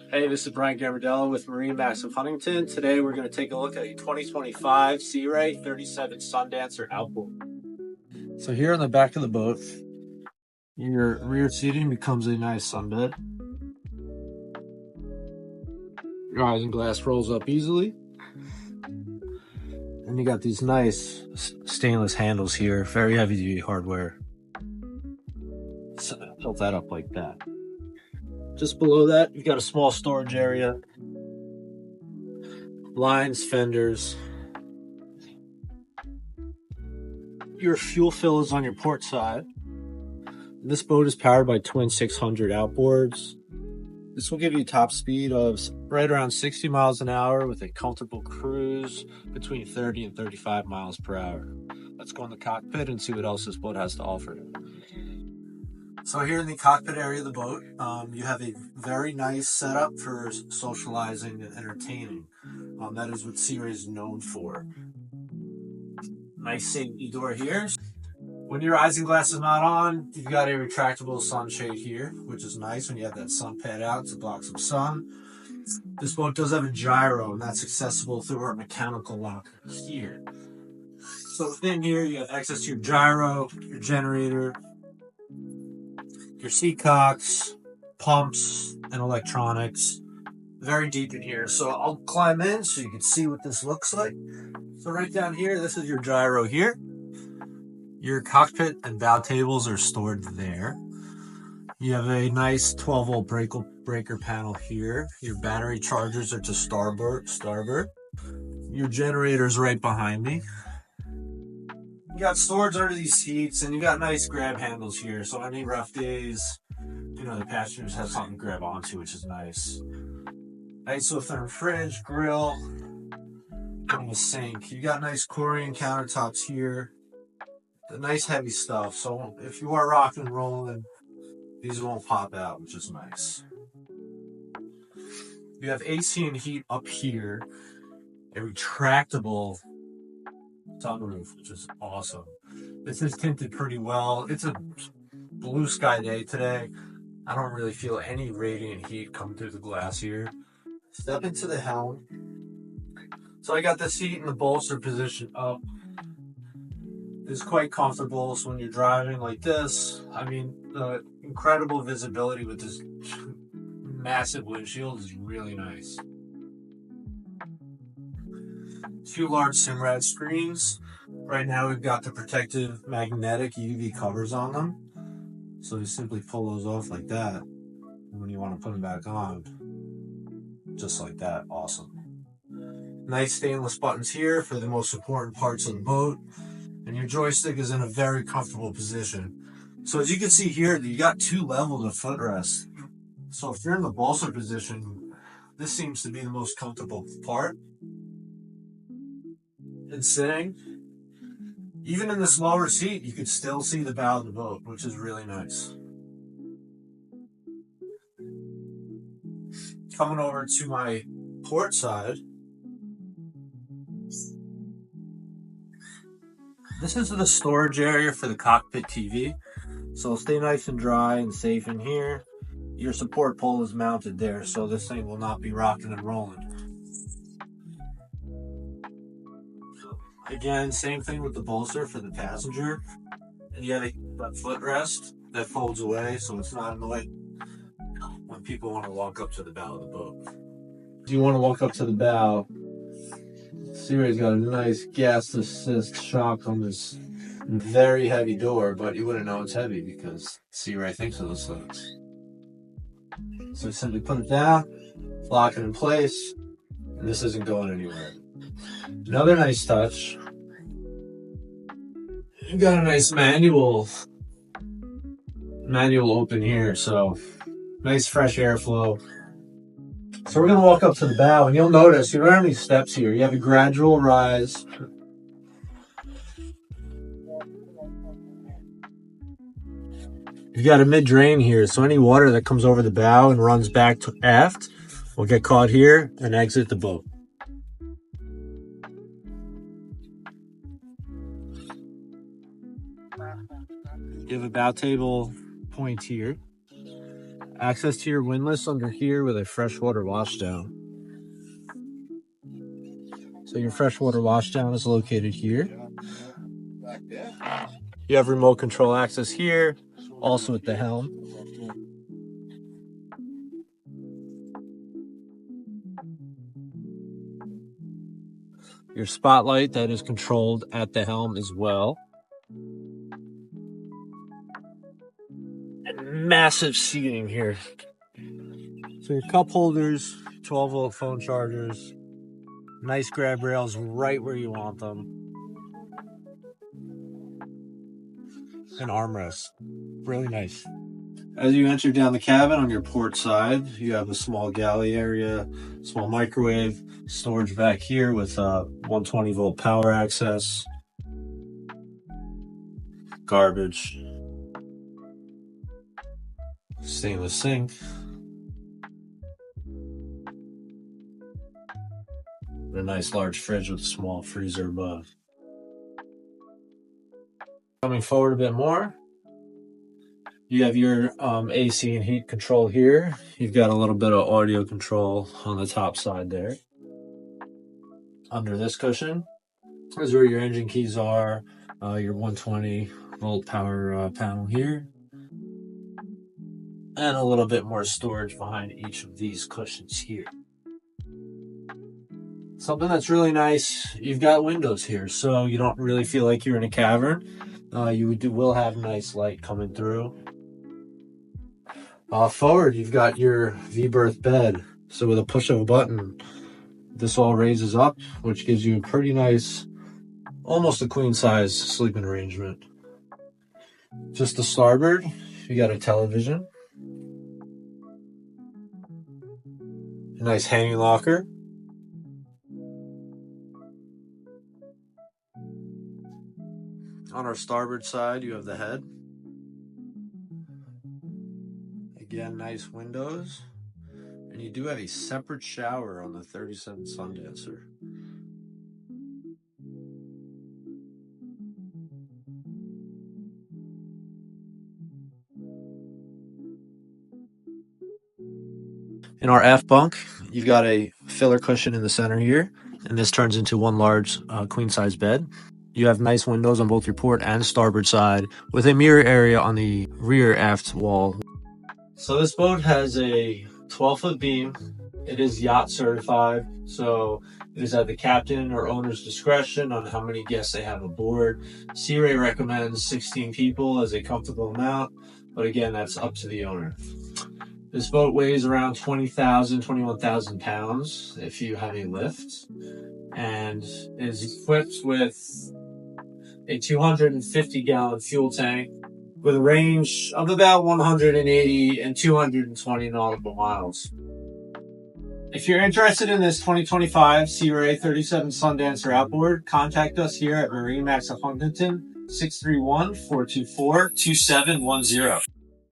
Hey, this is Brian Gambardello with MarineMax Huntington. Today we're going to take a look at a 2025 Sea Ray 37 Sundancer Outboard. So here on the back of the boat, your rear seating becomes a nice sunbed. Your isinglass rolls up easily. And you got these nice stainless handles here, very heavy duty hardware. So tilt that up like that. Just below that, you've got a small storage area, lines, fenders. Your fuel fill is on your port side. This boat is powered by twin 600 outboards. This will give you a top speed of right around 60 miles an hour with a comfortable cruise between 30 and 35 miles per hour. Let's go in the cockpit and see what else this boat has to offer. So here in the cockpit area of the boat, you have a very nice setup for socializing and entertaining. That is what Sea Ray is known for. Nice safety door here. When your isinglass is not on, you've got a retractable sunshade here, which is nice when you have that sun pad out to block some sun. This boat does have a gyro, and that's accessible through our mechanical lock here. So within here, you have access to your gyro, your generator, your seatcocks, pumps, and electronics. Very deep in here. So I'll climb in so you can see what this looks like. So right down here, this is your gyro here. Your cockpit and bow tables are stored there. You have a nice 12-volt breaker panel here. Your battery chargers are to starboard. Your generator's right behind me. You got storage under these seats, and you got nice grab handles here. So any rough days, the passengers have something to grab onto, which is nice. Isotherm fridge, grill, and a sink. You got nice Corian countertops here. The nice heavy stuff. So if you are rocking and rolling, these won't pop out, which is nice. You have AC and heat up here. A retractable sunroof, which is awesome. This is tinted pretty well. It's a blue sky day today. I don't really feel any radiant heat coming through the glass here. Step into the helm. So I got the seat in the bolster position up. It's quite comfortable. So when you're driving like this, the incredible visibility with this massive windshield is really nice. Two large Simrad screens. Right now we've got the protective magnetic UV covers on them. So you simply pull those off like that. And when you want to put them back on, just like that, awesome. Nice stainless buttons here for the most important parts of the boat. And your joystick is in a very comfortable position. So as you can see here, you got two levels of footrest. So if you're in the bolster position, this seems to be the most comfortable part. And sitting, even in this lower seat, you could still see the bow of the boat, which is really nice. Coming over to my port side, this is the storage area for the cockpit TV. So stay nice and dry and safe in here. Your support pole is mounted there, so this thing will not be rocking and rolling. Again, same thing with the bolster for the passenger. And you have a footrest that folds away, so it's not annoying when people want to walk up to the bow of the boat. If you want to walk up to the bow, Sea Ray's got a nice gas assist shock on this very heavy door, but you wouldn't know it's heavy because Sea Ray thinks of those things. So simply put it down, lock it in place, and this isn't going anywhere. Another nice touch, you've got a nice manual open here, so nice fresh airflow. So we're going to walk up to the bow, and you'll notice you don't have any steps here. You have a gradual rise. You've got a mid-drain here, so any water that comes over the bow and runs back to aft will get caught here and exit the boat. You have a bow table point here. Access to your windlass under here with a freshwater washdown. So your freshwater washdown is located here. You have remote control access here, also at the helm. Your spotlight that is controlled at the helm as well. And massive seating here. So your cup holders, 12-volt phone chargers, nice grab rails right where you want them. And armrests, really nice. As you enter down the cabin on your port side, you have a small galley area, small microwave, storage back here with 120-volt power access, garbage, stainless sink, and a nice large fridge with a small freezer above. Coming forward a bit more, you have your AC and heat control here. You've got a little bit of audio control on the top side there. Under this cushion is where your engine keys are, your 120-volt power panel here, and a little bit more storage behind each of these cushions here. Something that's really nice, you've got windows here, so you don't really feel like you're in a cavern. You will have nice light coming through. Forward, you've got your V-berth bed. So with a push of a button, this all raises up, which gives you a pretty nice, almost a queen size sleeping arrangement. Just to starboard, you got a television, a nice hanging locker, on our starboard side, you have the head. Again, nice windows. And you do have a separate shower on the 37 Sundancer. In our aft bunk, you've got a filler cushion in the center here, and this turns into one large queen-size bed. You have nice windows on both your port and starboard side with a mirror area on the rear aft wall. So this boat has a 12-foot beam. It is yacht certified, so it is at the captain or owner's discretion on how many guests they have aboard. Sea Ray recommends 16 people as a comfortable amount, but again, that's up to the owner. This boat weighs around 21,000 pounds if you have a lift, and is equipped with a 250-gallon fuel tank with a range of about 180 and 220 nautical miles. If you're interested in this 2025 Sea Ray 37 Sundancer outboard, contact us here at MarineMax Huntington, 631-424-2710.